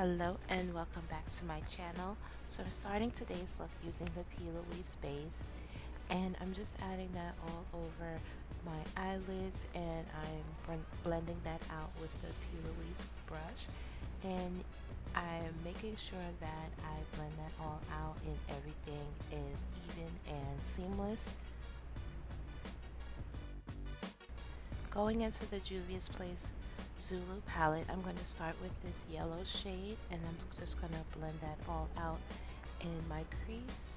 Hello and welcome back to my channel. So I'm starting today's look using the Plouise base, and I'm just adding that all over my eyelids, and I'm blending that out with the Plouise brush, and I'm making sure that I blend that all out and everything is even and seamless. Going into the Juvias Place Zulu Palette, I'm going to start with this yellow shade, and I'm just going to blend that all out in my crease.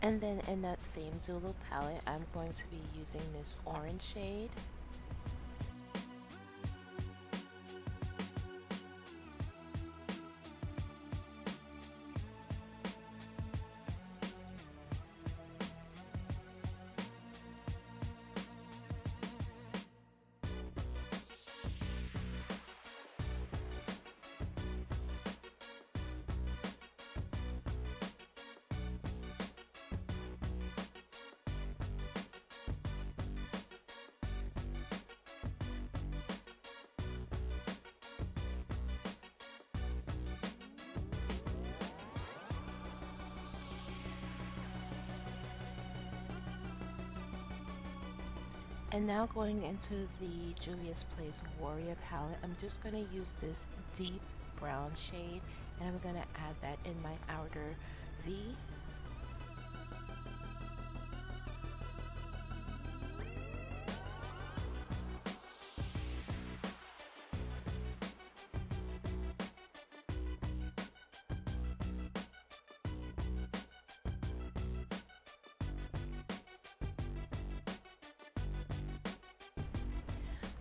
And then in that same Zulu palette, I'm going to be using this orange shade. And now going into the Juvias Place Warrior palette, I'm just going to use this deep brown shade, and I'm going to add that in my outer V.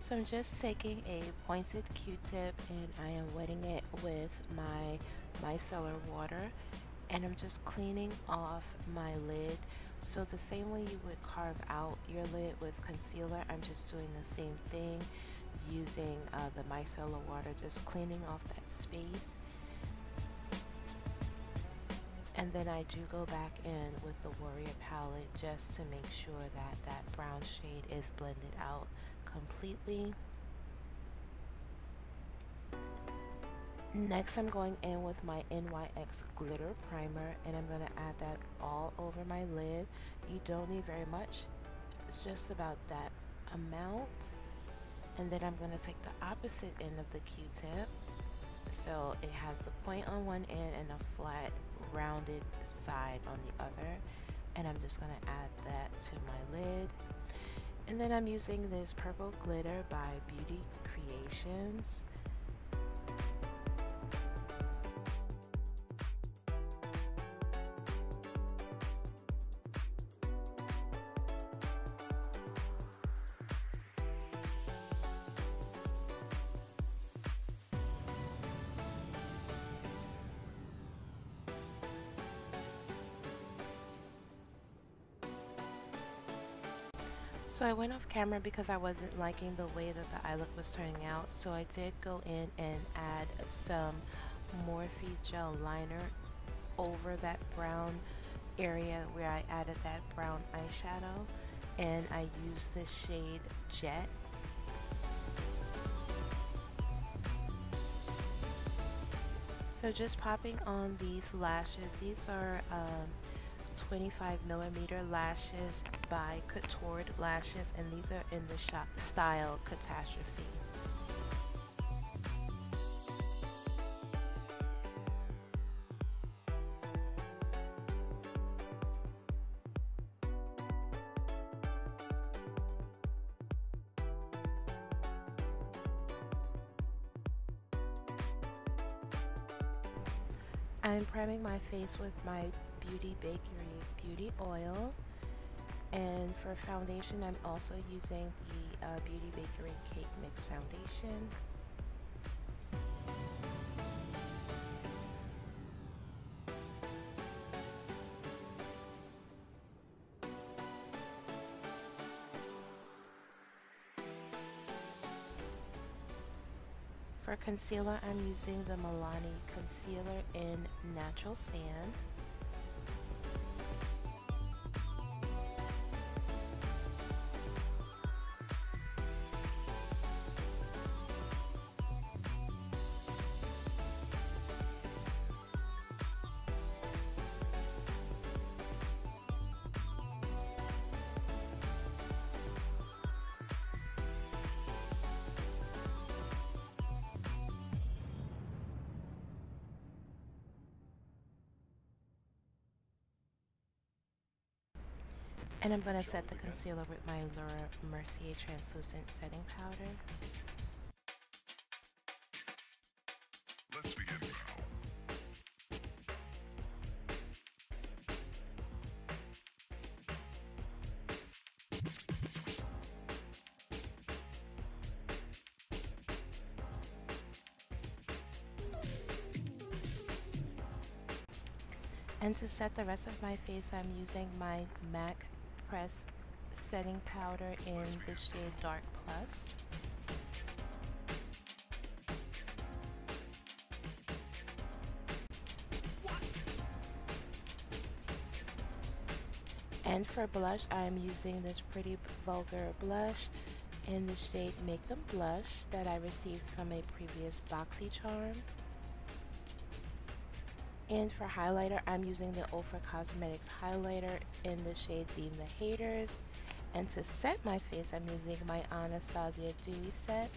So I'm just taking a pointed Q-tip and I am wetting it with my micellar water, and I'm just cleaning off my lid. So the same way you would carve out your lid with concealer, I'm just doing the same thing using the micellar water, just cleaning off that space. And then I do go back in with the Warrior palette just to make sure that that brown shade is blended out completely. Next, I'm going in with my NYX glitter primer, and I'm going to add that all over my lid. You don't need very much, just about that amount. And then I'm going to take the opposite end of the Q-tip, so it has the point on one end and a flat rounded side on the other, and I'm just going to add that to my lid. And then I'm using this purple glitter by Beauty Creations. So I went off camera because I wasn't liking the way that the eye look was turning out, so I did go in and add some Morphe gel liner over that brown area where I added that brown eyeshadow, and I used the shade Jet. So just popping on these lashes. These are 25mm lashes by Koutored lashes, and these are in the style Catastrophe. I'm priming my face with my Bakerie beauty oil, and for foundation I'm also using the Beauty Bakerie Cake Mix foundation. For concealer, I'm using the Milani Concealer in Natural Sand. And I'm going to set the concealer with my Mercier Translucent Setting Powder. Let's begin now. And to set the rest of my face, I'm using my MAC Press Setting Powder in the shade Dark Plus. And for blush, I'm using this pretty Vulgar Blush in the shade Make Them Blush that I received from a previous BoxyCharm. And for highlighter, I'm using the Ofra Cosmetics highlighter in the shade Beam the Haters. And to set my face, I'm using my Anastasia Dewy set.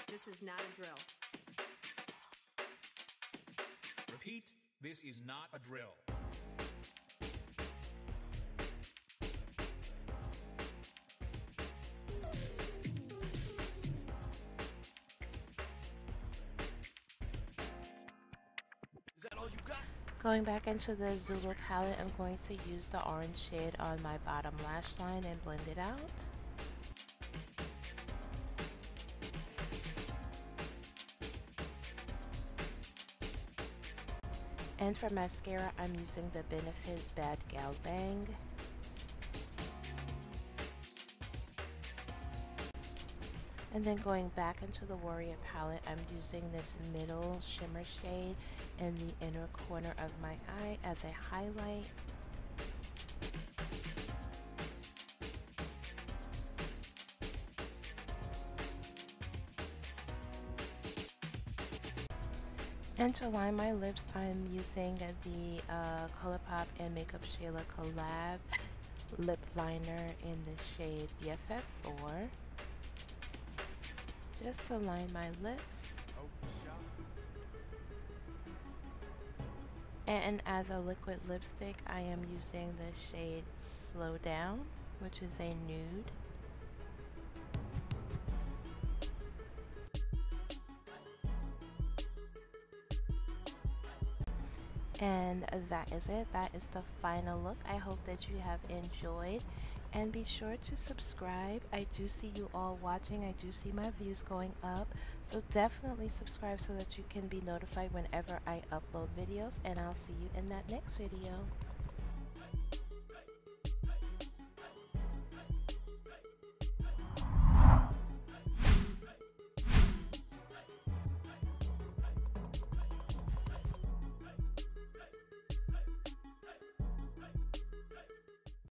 This is not a drill. Repeat, this is not a drill. Is that all you got? Going back into the Zulu Palette, I'm going to use the orange shade on my bottom lash line and blend it out. And for mascara, I'm using the Benefit Bad Gal Bang. And then going back into the Warrior palette, I'm using this middle shimmer shade in the inner corner of my eye as a highlight. And to line my lips, I'm using the Colourpop and makeupshayla collab lip liner in the shade BFF4. Just to line my lips. And as a liquid lipstick, I am using the shade Slow Down, which is a nude. And that is it. That is the final look. I hope that you have enjoyed, and be sure to subscribe. I do see you all watching. I do see my views going up, so definitely subscribe so that you can be notified whenever I upload videos, and I'll see you in that next video.